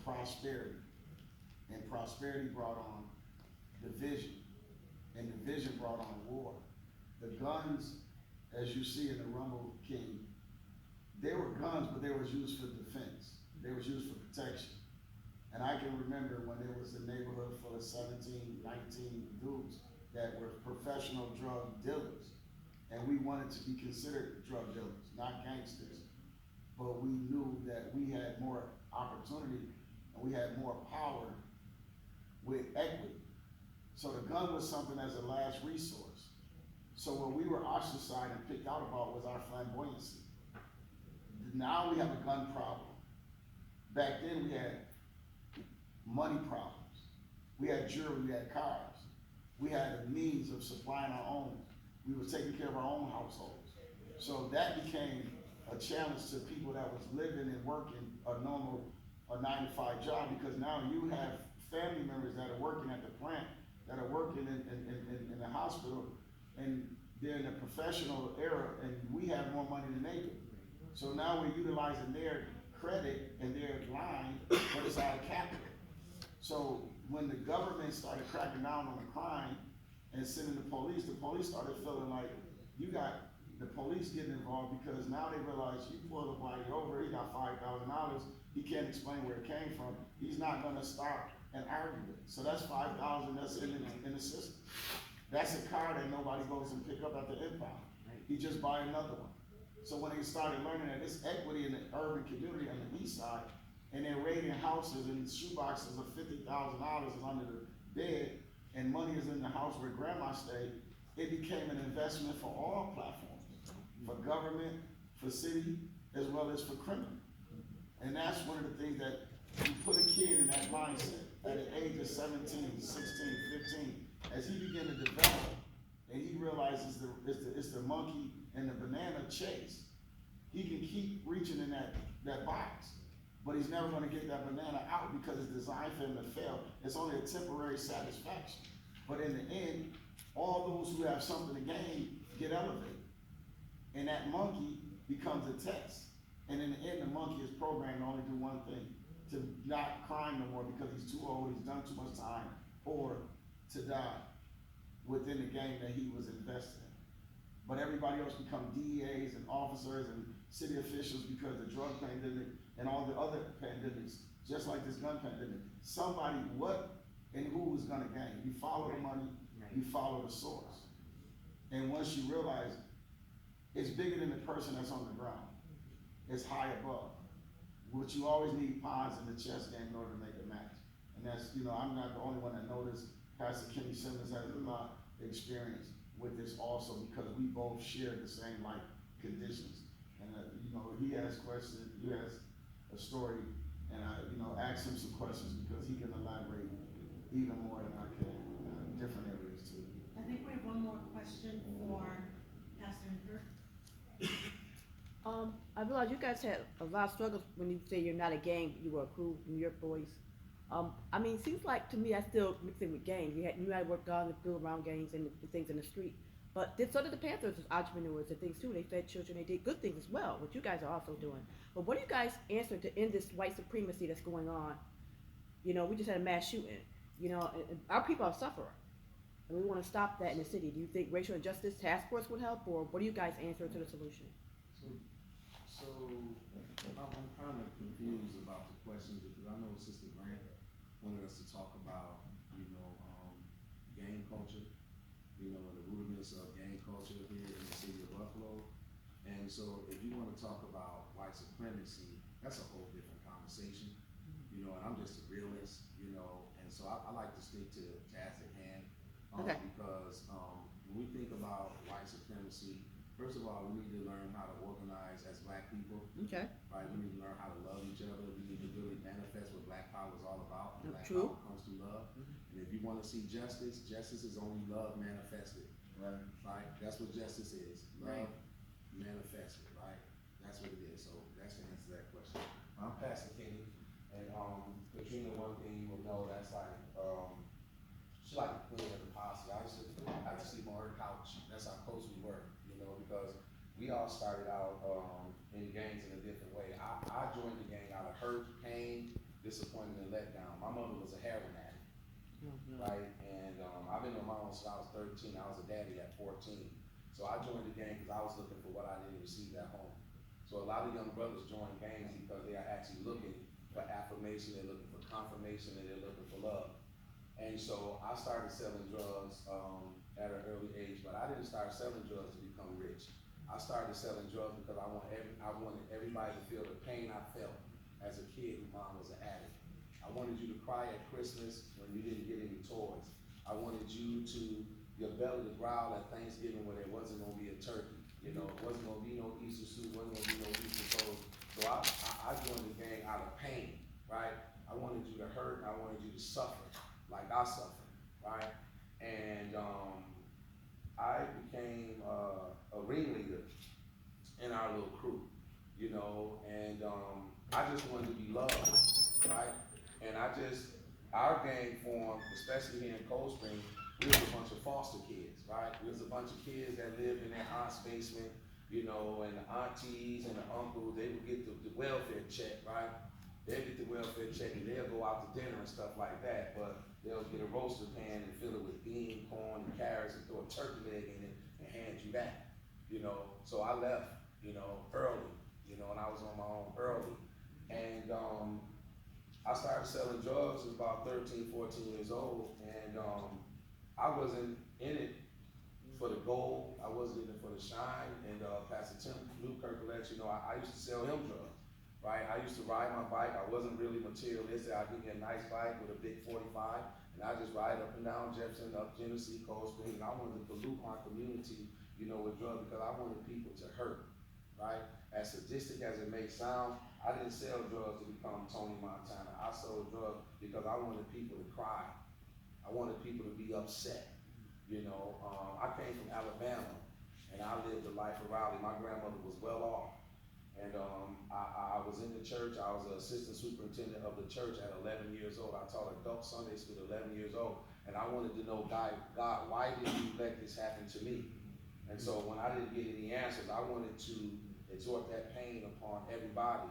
prosperity, and prosperity brought on division, and division brought on war. The guns, as you see in the Rumble King, they were guns, but they was used for defense. They was used for protection. And I can remember when there was a neighborhood full of 17, 19 dudes that were professional drug dealers. And we wanted to be considered drug dealers, not gangsters. But we knew that we had more opportunity and we had more power with equity. So the gun was something as a last resource. So what we were ostracized and picked out about was our flamboyancy. Now we have a gun problem. Back then we had money problems. We had jewelry, we had cars. We had the means of supplying our own. We were taking care of our own households. So that became a challenge to people that was living and working a normal, a 9-to-5 job, because now you have family members that are working at the plant, that are working in the hospital, and they're in a professional era, and we have more money than they do. So now we're utilizing their credit and their line, but it's out of capital. So when the government started cracking down on the crime and sending the police started feeling like you got the police getting involved, because now they realize you pull the body over, he got $5,000, he can't explain where it came from, he's not gonna stop and argue it. So that's $5,000 that's in the system. That's a car that nobody goes and pick up at the impound. He just buy another one. So when they started learning that this equity in the urban community on the east side, and they're raiding houses and shoeboxes of $50,000 is under the bed, and money is in the house where grandma stayed, it became an investment for all platforms, for government, for city, as well as for criminal. And that's one of the things that you put a kid in that mindset at the age of 17, 16, 15, as he began to develop, and he realizes it's the monkey and the banana chase. He can keep reaching in that box, but he's never gonna get that banana out because it's designed for him to fail. It's only a temporary satisfaction. But in the end, all those who have something to gain get elevated. And that monkey becomes a test. And in the end, the monkey is programmed to only do one thing, to not crime no more because he's too old, he's done too much time, or to die within the game that he was invested in. But everybody else become DEAs and officers and city officials because the drug pandemic and all the other pandemics, just like this gun pandemic. Somebody, what and who is gonna gain? You follow the money, you follow the source. And once you realize it's bigger than the person that's on the ground, it's high above. What you always need pawns in the chess game in order to make a match. And that's, I'm not the only one that noticed. Pastor Kenny Simmons has a lot of experience with this also, because we both share the same life conditions. And he asked questions, you asked a story, and I asked him some questions because he can elaborate even more than I can in different areas too. I think we have one more question for Pastor Hooper. I realize you guys had a lot of struggles when you say you're not a gang, you were a crew, New York boys. It seems like to me I still mix in with gangs. You had worked on the build around gangs and the things in the street. But so did the Panthers as entrepreneurs and things too. They fed children, they did good things as well, which you guys are also doing. But what do you guys answer to end this white supremacy that's going on? We just had a mass shooting. And our people are suffering. And we want to stop that in the city. Do you think racial injustice task force would help, or what do you guys answer to the solution? So I'm kind of confused about the question, because I know Sister Grant wanted us to talk about, gang culture, the rudiments of gang culture here in the city of Buffalo. And so if you want to talk about white supremacy, that's a whole different conversation, and I'm just a realist, and so I like to stick to the task at hand, Okay. because when we think about white supremacy, first of all, we need to learn how to organize as Black people. Okay. Right, we need to learn how to love each other. We need to really manifest what Black power is all about. Black True. power comes through love. And if you want to see justice, justice is only love manifested. Right? That's what justice is. Love manifested, right? That's what it is. So that's the answer to that question. I'm Pastor Kenny, and Katrina, one thing you will know, that's like she like the queen of the posse. I used to sleep on her couch. That's how close we were, because we all started out in gangs in a different way. I joined the gang out of hurt, pain, disappointed and let down. My mother was a heroin addict, right? And I've been on my own since I was 13. I was a daddy at 14. So I joined the gang because I was looking for what I didn't receive at home. So a lot of young brothers join gangs because they are actually looking for affirmation, they're looking for confirmation, and they're looking for love. And so I started selling drugs at an early age, but I didn't start selling drugs to become rich. I started selling drugs because I wanted everybody to feel the pain I felt as a kid whose mom was an addict. I wanted you to cry at Christmas when you didn't get any toys. I wanted you to, your belly to growl at Thanksgiving when there wasn't gonna be a turkey. You know, it wasn't gonna be no Easter soup, wasn't gonna be no Easter toast. So I joined the gang out of pain, right? I wanted you to hurt, and I wanted you to suffer like I suffered, right? And I became a ringleader in our little crew, you know, and I just wanted to be loved, right? And our gang formed, especially here in Cold Spring, we was a bunch of foster kids, right? We was a bunch of kids that lived in their aunt's basement, you know, and the aunties and the uncles, they would get the welfare check, right? They'll get the welfare check and they'll go out to dinner and stuff like that, but they'll get a roaster pan and fill it with beans, corn, and carrots and throw a turkey leg in it and hand you that, you know? So I left, you know, early, you know, and I was on my own early. And I started selling drugs at about 13, 14 years old, and I wasn't in it for the gold, I wasn't in it for the shine, and Pastor Tim Newkirk will let you know, I used to sell him drugs, right? I used to ride my bike, I wasn't really materialistic, I'd give me a nice bike with a big 45, and I just ride up and down Jefferson, up Genesee, Cold Spring, and I wanted to pollute my community, you know, with drugs, because I wanted people to hurt, right? As sadistic as it may sound, I didn't sell drugs to become Tony Montana. I sold drugs because I wanted people to cry. I wanted people to be upset. You know, I came from Alabama, and I lived a life of Raleigh. My grandmother was well off, and I was in the church. I was an assistant superintendent of the church at 11 years old. I taught adult Sunday school at 11 years old, and I wanted to know, God, why did you let this happen to me? And so when I didn't get any answers, I wanted to exhort that pain upon everybody.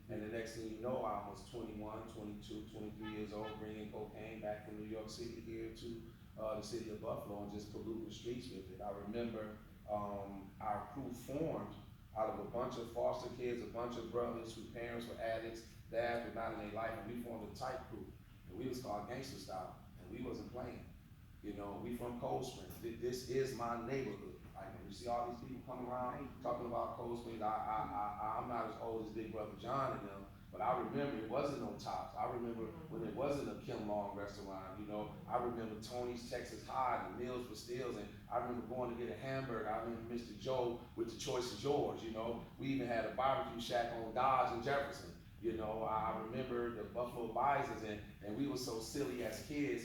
And the next thing you know, I was 21, 22, 23 years old, bringing cocaine back from New York City here to the city of Buffalo and just polluting the streets with it. I remember our crew formed out of a bunch of foster kids, a bunch of brothers whose parents were addicts, dads were not in their life, and we formed a tight crew. And we was called Gangster Style, and we wasn't playing. You know, we from Cold Spring. This is my neighborhood. Like, when you see all these people coming around talking about Cold Springs, I'm not as old as Big Brother John and them, but I remember it wasn't no Tops. I remember when it wasn't a Kim Long restaurant, you know. I remember Tony's Texas Hot and Meals for Steals, and I remember going to get a hamburger. I remember Mr. Joe with The Choice is Yours, you know. We even had a barbecue shack on Dodge and Jefferson, you know. I remember the Buffalo Bisons, and we were so silly as kids.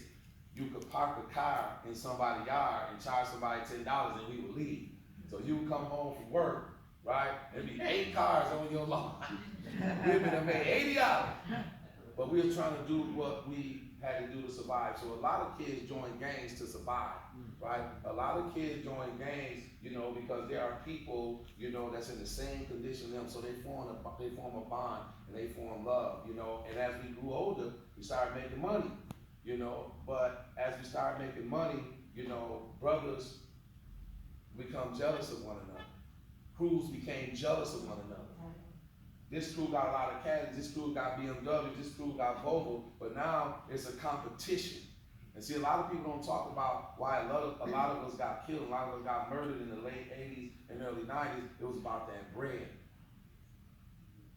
You could park a car in somebody's yard and charge somebody $10 and we would leave. So you would come home from work, right? There'd be 8 cars on your lawn. We would have made $80. But we were trying to do what we had to do to survive. So a lot of kids join gangs to survive, right? A lot of kids join gangs, you know, because there are people, you know, that's in the same condition as them. So they form a bond and they form love, you know. And as we grew older, we started making money. You know, but as we start making money, you know, brothers become jealous of one another. Crews became jealous of one another. This crew got a lot of caddies, this crew got BMW, this crew got Volvo, but now it's a competition. And see, a lot of people don't talk about why a lot of us got killed, a lot of us got murdered in the late 80s and early 90s. It was about that bread.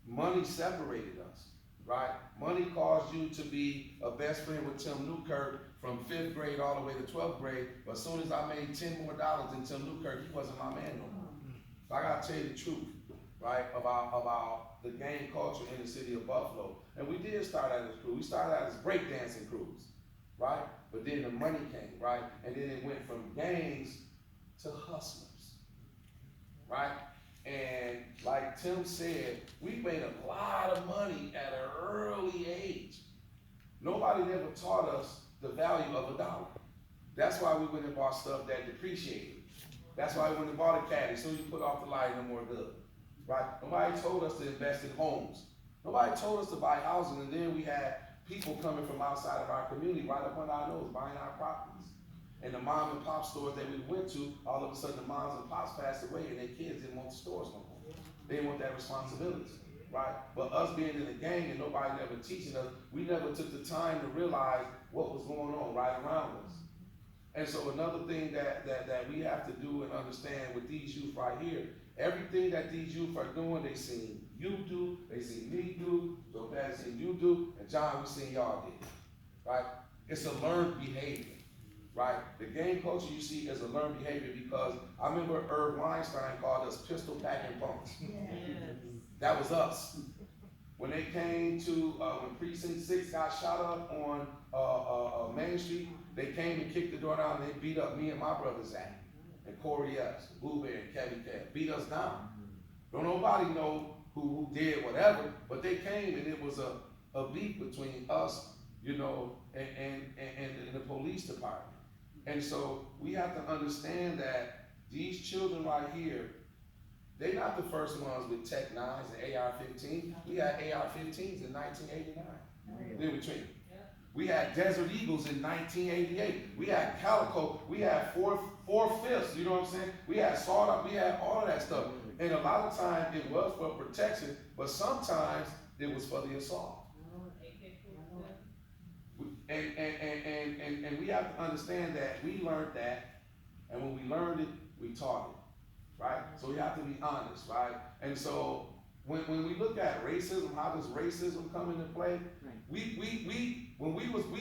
Money separated us. Right? Money caused you to be a best friend with Tim Newkirk from 5th grade all the way to 12th grade, but as soon as I made $10 more than Tim Newkirk, he wasn't my man no more. So I gotta tell you the truth, right, about the gang culture in the city of Buffalo. And we did start out as crew. We started out as breakdancing crews, right? But then the money came, right? And then it went from gangs to hustlers, right? And like Tim said, we made a lot of money at an early age. Nobody ever taught us the value of $1. That's why we went and bought stuff that depreciated. That's why we went and bought a caddy. As soon as you put off the light, no more good. Right? Nobody told us to invest in homes. Nobody told us to buy housing, and then we had people coming from outside of our community right up under our nose buying our properties. And the mom and pop stores that we went to, all of a sudden the moms and pops passed away and their kids didn't want the stores no more. They didn't want that responsibility, right? But us being in the gang and nobody never teaching us, we never took the time to realize what was going on right around us. And so another thing that we have to do and understand with these youth right here, everything that these youth are doing, they seen you do, they seen me do, so Pat seen you do, and John, we seen y'all did, right? It's a learned behavior, right? The gang culture you see is a learned behavior because I remember Irv Weinstein called us pistol packing punks. That was us. When they came to, when Precinct 6 got shot up on Main Street, they came and kicked the door down and they beat up me and my brother Zach, and Corey Epps, Boo Bear, and Kevin Kev, beat us down. Don't nobody know who did whatever, but they came and it was a beef between us, you know, and the police department. And so we have to understand that these children right here, they're not the first ones with Tech 9s and AR-15. We had AR-15s in 1989. Did we train? We had Desert Eagles in 1988. We had Calico. We had 4/5. You know what I'm saying? We had sawed-up. We had all of that stuff. And a lot of times it was for protection, but sometimes it was for the assault. And we have to understand that we learned that, and when we learned it, we taught it, right? So we have to be honest, right? And so when we look at racism, how does racism come into play? We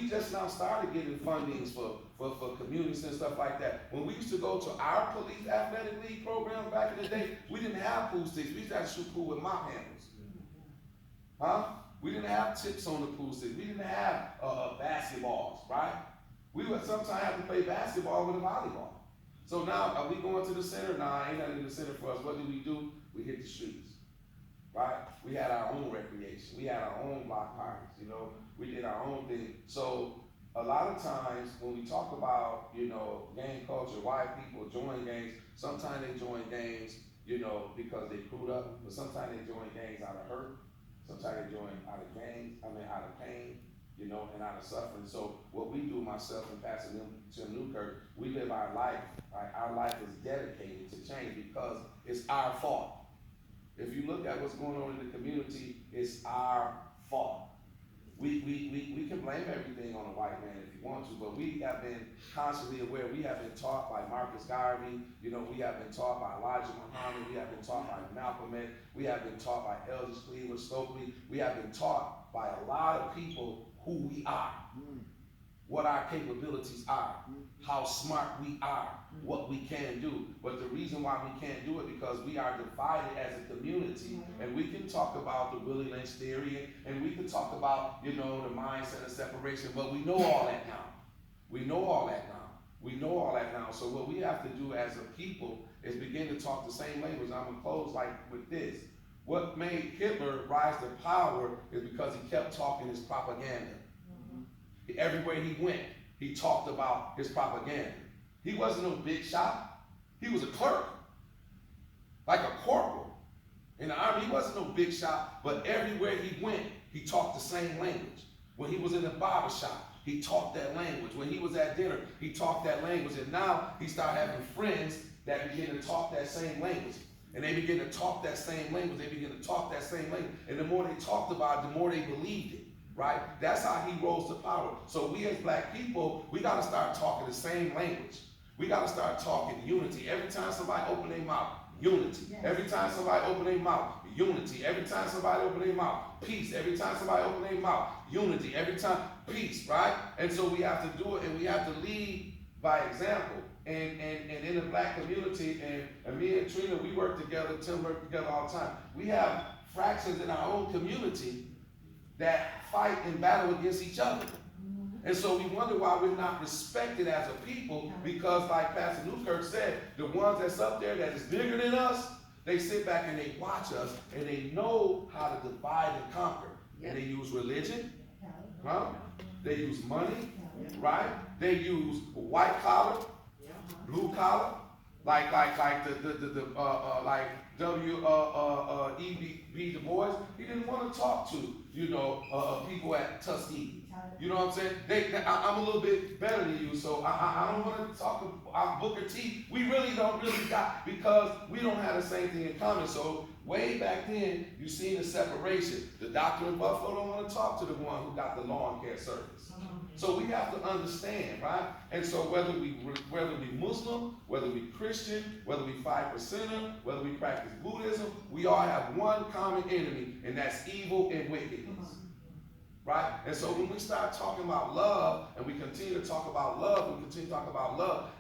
just now started getting fundings for communities and stuff like that. When we used to go to our police athletic league programs back in the day, we didn't have pool sticks. We used to have to shoot pool with mop handles. Huh? We didn't have tips on the pool sticks. We didn't have basketballs, right? We would sometimes have to play basketball with a volleyball. So now, are we going to the center? Nah, ain't nothing in the center for us. What do? We hit the streets, right? We had our own recreation. We had our own block parties, you know. We did our own thing. So a lot of times when we talk about, you know, gang culture, why people join gangs, sometimes they join gangs, you know, because they screwed up, but sometimes they join gangs out of hurt. Sometimes they join out of pain, you know, and out of suffering. So what we do, myself and Pastor Tim Newkirk, we live our life, right? Our life is dedicated to change because it's our fault. If you look at what's going on in the community, it's our fault. We can blame everything on the white man if you want to, but we have been constantly aware. We have been taught by Marcus Garvey, you know, we have been taught by Elijah Muhammad, we have been taught by Malcolm X, we have been taught by Eldridge Cleaver, Stokely, we have been taught by a lot of people who we are, what our capabilities are, how smart we are, what we can do. But the reason why we can't do it because we are divided as a community, and we can talk about the Willie Lynch theory, and we can talk about, you know, the mindset of separation, but we know all that now. We know all that now. We know all that now. So what we have to do as a people is begin to talk the same language. I'm gonna close like with this. What made Hitler rise to power is because he kept talking his propaganda. Everywhere he went, he talked about his propaganda. He wasn't no big shot. He was a clerk, like a corporal in the army. He wasn't no big shot, but everywhere he went, he talked the same language. When he was in the barber shop, he talked that language. When he was at dinner, he talked that language. And now he started having friends that begin to talk that same language. And they begin to talk that same language. They begin to talk that same language. And the more they talked about it, the more they believed it. Right? That's how he rose to power. So we as black people, we got to start talking the same language. We got to start talking unity. Every time somebody open their mouth, unity. Every time somebody open their mouth, unity. Every time somebody open their mouth, peace. Every time somebody open their mouth, unity. Every time, peace, right? And so we have to do it, and we have to lead by example. And in the black community, and me and Trina, we work together, Tim work together all the time. We have fractions in our own community that fight and battle against each other. And so we wonder why we're not respected as a people, because like Pastor Newkirk said, the ones that's up there that is bigger than us, they sit back and they watch us and they know how to divide and conquer. And they use religion, huh? They use money, right? They use white collar, blue collar, like E.B. Du Bois. He didn't want to talk to, people at Tuskegee. You know what I'm saying? I'm a little bit better than you, so I don't want to talk about Booker T. We don't got, because we don't have the same thing in common. So way back then, you seen the separation. The doctor in Buffalo don't want to talk to the one who got the lawn care service. So we have to understand, right? And so whether we Muslim, whether we Christian, whether we 5%er, whether we practice Buddhism, we all have one common enemy, and that's evil and wickedness. Right? And so when we start talking about love, and we continue to talk about love,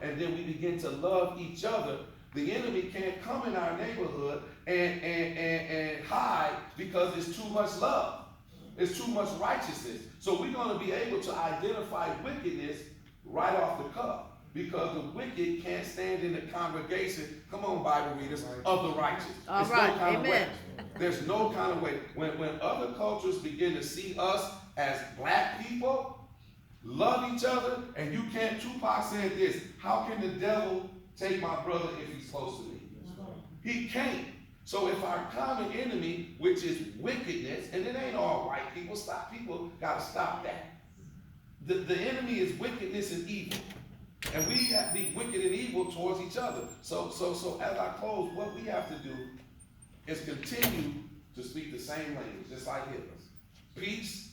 and then we begin to love each other, the enemy can't come in our neighborhood and hide, because it's too much love. It's too much righteousness. So we're going to be able to identify wickedness right off the cuff, because the wicked can't stand in the congregation, come on, Bible readers, of the righteous. All right, no kind amen. of way. There's no kind of way. When other cultures begin to see us as black people, love each other, and you can't, Tupac said this, how can the devil take my brother if he's close to me? He can't. So if our common enemy, which is wickedness, and it ain't all white people, people gotta stop that. The enemy is wickedness and evil. And we have to be wicked and evil towards each other. So as I close, what we have to do is continue to speak the same language, just like Hitler. Peace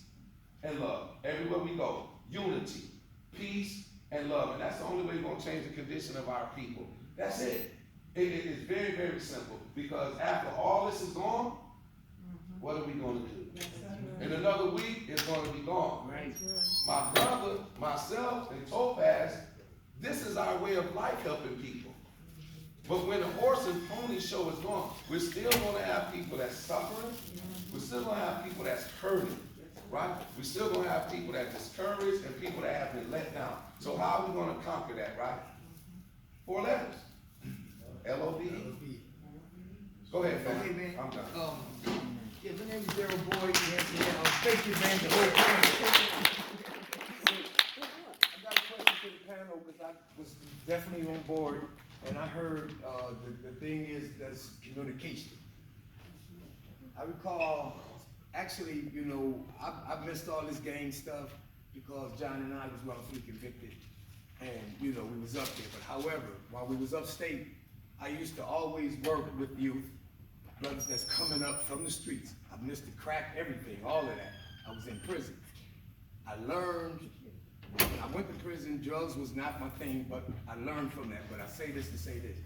and love. Everywhere we go, unity, peace and love. And that's the only way we're gonna change the condition of our people. That's it. It is very, very simple, because after all this is gone, what are we going to do? In another week, it's going to be gone. Right. My brother, myself, and Topaz, this is our way of life, helping people. But when the horse and pony show is gone, we're still going to have people that's suffering. We're still going to have people that's hurting, right? We're still going to have people that discouraged and people that have been let down. So how are we going to conquer that, right? 4 letters. L-O-V. Go ahead, fam. Okay, man. I'm done. Yeah, my name is Daryl Boyd. Thank you, man, the whole time. I got a question for the panel, because I was definitely on board, and I heard the thing is that's communication. I recall, actually, I missed all this gang stuff because John and I was wrongfully convicted, and we was up there. But however, while we was upstate, I used to always work with youth, brothers that's coming up from the streets. I missed the crack, everything, all of that. I was in prison. I learned, when I went to prison, drugs was not my thing, but I learned from that. But I say this to say this.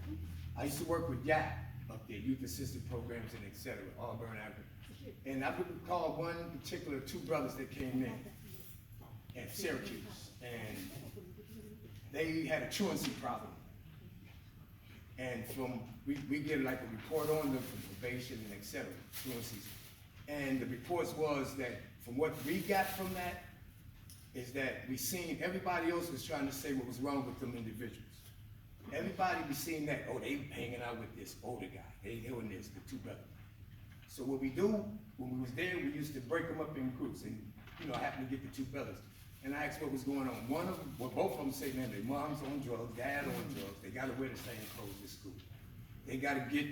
I used to work with YAP up there, Youth Assisted Programs and et cetera, Auburn Avenue. And I would recall one particular 2 brothers that came in at Syracuse, and they had a truancy problem. And we get like a report on them from probation and et cetera, truancies. And the reports was that, from what we got from that, is that we seen everybody else was trying to say what was wrong with them individuals. Everybody was seeing that, oh, they hanging out with this older guy, they doing this, the 2 brothers. So what we do, when we was there, we used to break them up in groups, and I happened to get the 2 brothers. And I asked what was going on. Both of them say, man, their mom's on drugs, dad on drugs. They gotta wear the same clothes to school. They gotta get,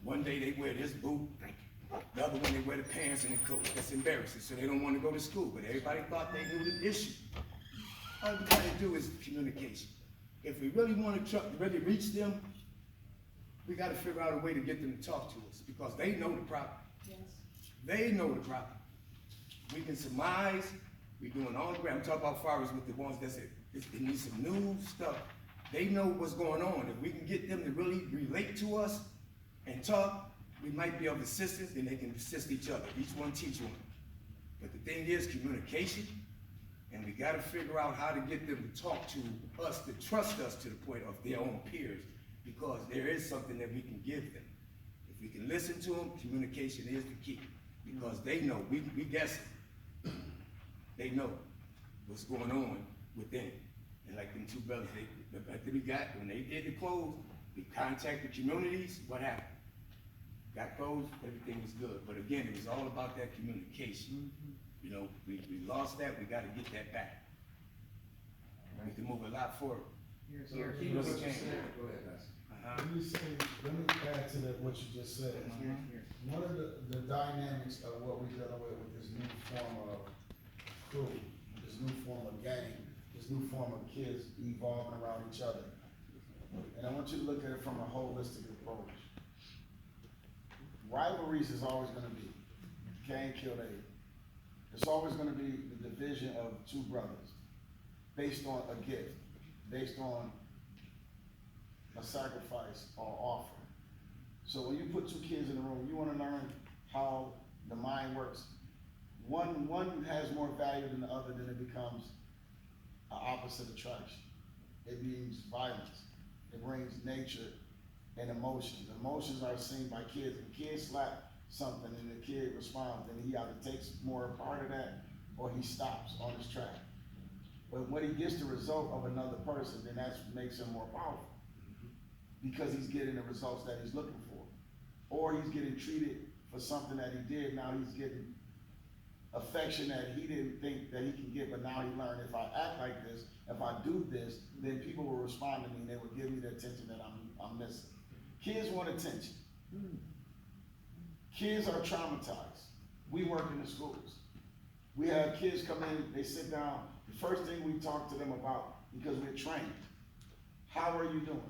one day they wear this boot, the other one they wear the pants and the coat. That's embarrassing, so they don't wanna go to school. But everybody thought they knew the issue. All we gotta do is communication. If we really wanna really reach them, we gotta figure out a way to get them to talk to us, because they know the problem. Yes. They know the problem. We can surmise. We're doing all the way. I'm talking about far as with the ones that's they need some new stuff. They know what's going on. If we can get them to really relate to us and talk, we might be able to assist us, and they can assist each other. Each one teach one. But the thing is communication, and we gotta figure out how to get them to talk to us, to trust us to the point of their own peers, because there is something that we can give them. If we can listen to them, communication is the key, because they know, we guessing. They know what's going on within. And like them 2 brothers, we got, when they did the clothes, we contacted communities, what happened? Got clothes, everything was good. But again, it was all about that communication. We lost that, we gotta get that back. We can move a lot forward. So keep what you said. Go ahead, guys. Let me say, let me add to that, what you just said. One of the dynamics of what we're dealing with this new form of crew, this new form of gang, this new form of kids evolving around each other. And I want you to look at it from a holistic approach. Rivalries is always gonna be, Cain killed Abel. It's always gonna be the division of two brothers, based on a gift, based on a sacrifice or offering. So when you put two kids in a room, you wanna learn how the mind works. One has more value than the other, then it becomes an opposite attraction. It means violence. It brings nature and emotions. Emotions are seen by kids. If kids slap something and the kid responds, then he either takes more part of that or he stops on his track. But when he gets the result of another person, then that makes him more powerful, because he's getting the results that he's looking for. Or he's getting treated for something that he did, now he's getting affection that he didn't think that he can get, but now he learned, if I act like this, if I do this, then people will respond to me and they will give me the attention that I'm missing. Kids want attention. Kids are traumatized. We work in the schools. We have kids come in, they sit down, the first thing we talk to them about, because we're trained, how are you doing?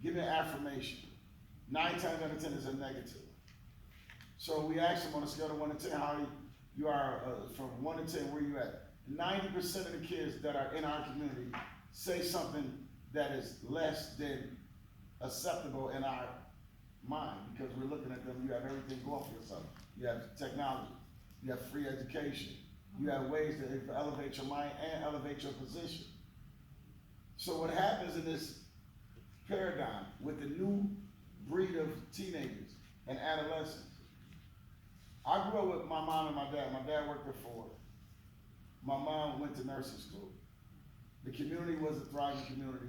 Give me an affirmation. 9 times out of 10 is a negative. So we ask them on a scale of 1 to 10, how you are, from 1 to 10, where you at? 90% of the kids that are in our community say something that is less than acceptable in our mind, because we're looking at them, you have everything going for yourself. You have technology, you have free education, you have ways to elevate your mind and elevate your position. So what happens in this paradigm with the new breed of teenagers and adolescents? I grew up with my mom and my dad. My dad worked at Ford. My mom went to nursing school. The community was a thriving community,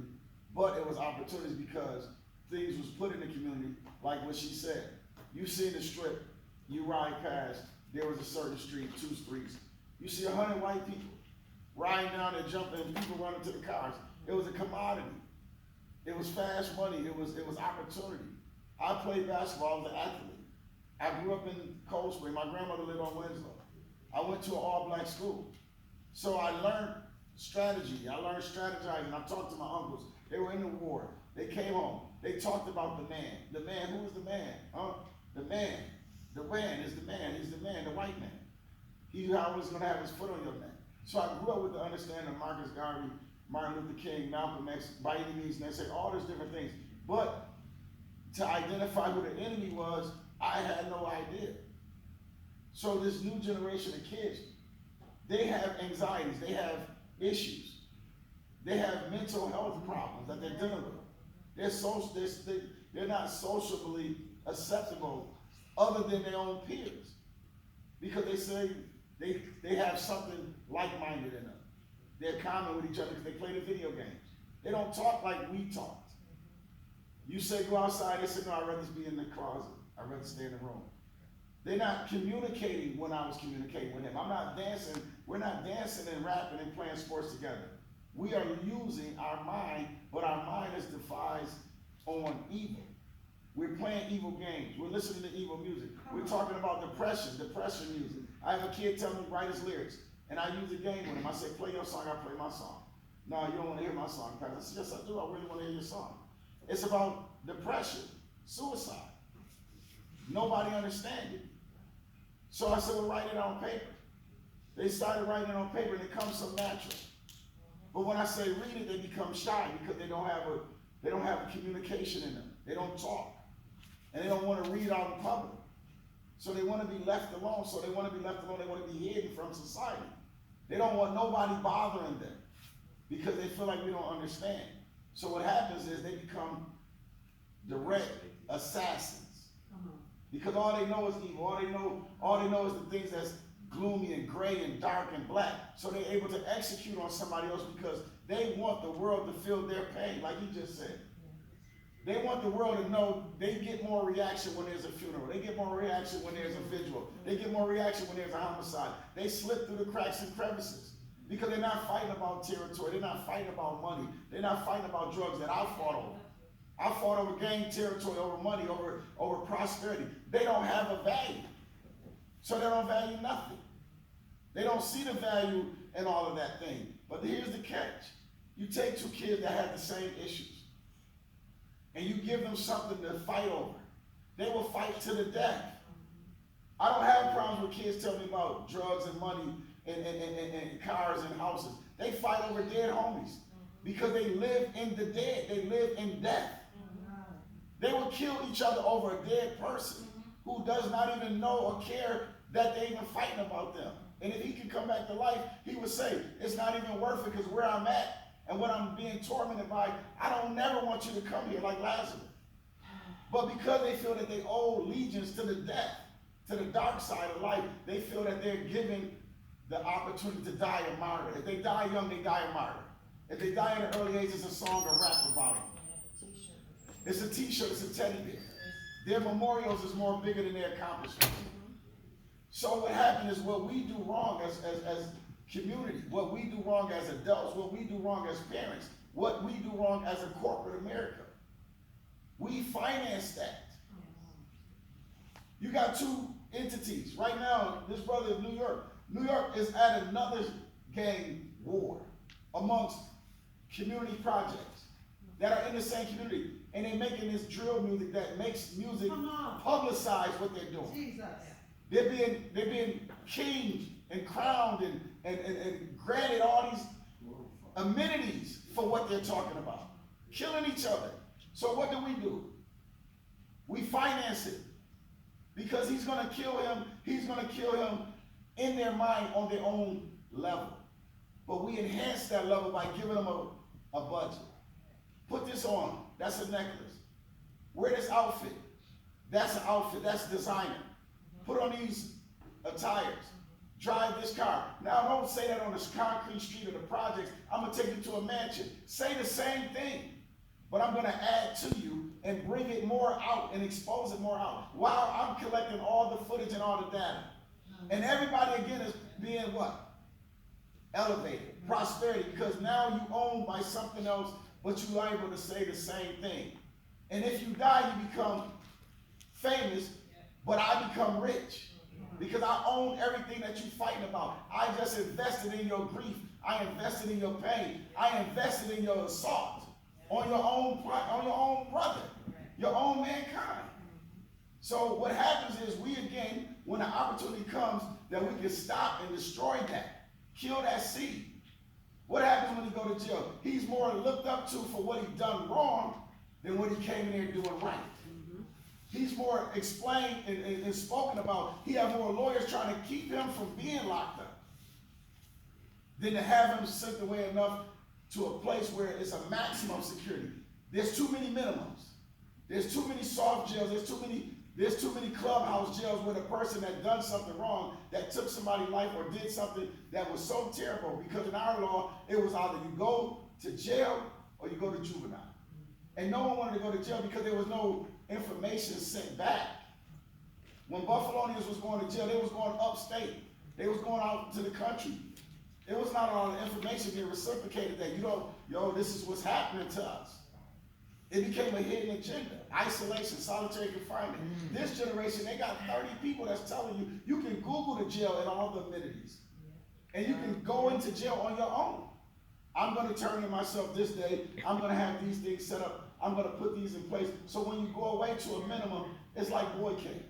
but it was opportunities because things was put in the community, like what she said. You see the strip, you ride past, there was a certain street, 2 streets. You see 100 white people riding down there, jumping, and people running to the cars. It was a commodity. It was fast money. It was opportunity. I played basketball. I was an athlete. I grew up in Cold Spring. My grandmother lived on Winslow. I went to an all-black school. So I learned strategy. I learned strategizing. I talked to my uncles. They were in the war. They came home. They talked about the man. The man, who is the man? The man. The man is the man. He's the man, the white man. He's always gonna have his foot on your neck. So I grew up with the understanding of Marcus Garvey, Martin Luther King, Malcolm X, by any means necessary, all those different things. But to identify who the enemy was, I had no idea. So this new generation of kids, they have anxieties, they have issues, they have mental health problems that they're dealing with. They're not socially acceptable other than their own peers, because they say they have something like-minded in them. They're common with each other because they play the video games. They don't talk like we talked. You say go outside, they say no, I'd rather be in the closet. I'd rather stay in the room. They're not communicating when I was communicating with him. I'm not dancing. We're not dancing and rapping and playing sports together. We are using our mind, but our mind is devised on evil. We're playing evil games. We're listening to evil music. We're talking about depression music. I have a kid tell me write his lyrics, and I use a game with him. I say, play your song, I play my song. No, you don't want to hear my song, Pastor. I said, yes, I do. I really want to hear your song. It's about depression, suicide. Nobody understands it. So I said, well, write it on paper. They started writing it on paper, and it comes so natural. But when I say read it, they become shy because they don't have a communication in them. They don't talk. And they don't want to read out in public. So they want to be left alone. They want to be hidden from society. They don't want nobody bothering them because they feel like we don't understand. So what happens is they become direct assassins. Because all they know is evil. All they know is the things that's gloomy and gray and dark and black. So they're able to execute on somebody else because they want the world to feel their pain, like you just said. They want the world to know they get more reaction when there's a funeral. They get more reaction when there's a vigil. They get more reaction when there's a homicide. They slip through the cracks and crevices. Because they're not fighting about territory, they're not fighting about money, they're not fighting about drugs that I fought over. I fought over gang territory, over money, over prosperity. They don't have a value. So they don't value nothing. They don't see the value in all of that thing. But here's the catch. You take two kids that have the same issues, and you give them something to fight over. They will fight to the death. I don't have problems with kids telling me about drugs and money and cars and houses. They fight over dead homies because they live in the dead. They live in death. They will kill each other over a dead person who does not even know or care that they're even fighting about them. And if he could come back to life, he would say, it's not even worth it because where I'm at and what I'm being tormented by, I don't never want you to come here like Lazarus. But because they feel that they owe allegiance to the death, to the dark side of life, they feel that they're given the opportunity to die a martyr. If they die young, they die a martyr. If they die at an early age, it's a song or rap about them. It's a t-shirt, it's a teddy bear. Their memorials is more bigger than their accomplishments. So what happened is what we do wrong as community, what we do wrong as adults, what we do wrong as parents, what we do wrong as a corporate America. We finance that. You got two entities. Right now, this brother in New York is at another gang war amongst community projects that are in the same community. And they're making this drill music that makes music publicize what they're doing. Jesus. They're being kinged and crowned and granted all these amenities for what they're talking about. Killing each other. So what do? We finance it. Because he's gonna kill him in their mind on their own level. But we enhance that level by giving them a budget. Put this on, that's a necklace. Wear this outfit, that's an outfit, that's designer. Put on these attires, drive this car. Now don't say that on the concrete street of the projects, I'm gonna take you to a mansion. Say the same thing, but I'm gonna add to you and bring it more out and expose it more out while I'm collecting all the footage and all the data. And everybody again is being what? Elevated, prosperity, because now you own by something else, but you are able to say the same thing. And if you die, you become famous, but I become rich because I own everything that you're fighting about. I just invested in your grief. I invested in your pain. I invested in your assault on your own brother, your own mankind. So what happens is we again, when the opportunity comes that we can stop and destroy that, kill that seed. What happens when he go to jail? He's more looked up to for what he done wrong than what he came in there doing right. He's more explained and spoken about. He have more lawyers trying to keep him from being locked up than to have him sent away enough to a place where it's a maximum security. There's too many minimums. There's too many soft jails. There's too many clubhouse jails where the person that done something wrong, that took somebody's life or did something that was so terrible, because in our law, it was either you go to jail or you go to juvenile. And no one wanted to go to jail because there was no information sent back. When Buffalonians was going to jail, they was going upstate. They was going out to the country. It was not all the information being reciprocated that, this is what's happening to us. It became a hidden agenda. Isolation, solitary confinement. This generation, they got 30 people that's telling you, you can Google the jail and all the amenities. And you can go into jail on your own. I'm going to turn in myself this day. I'm going to have these things set up. I'm going to put these in place. So when you go away to a minimum, it's like boy camp.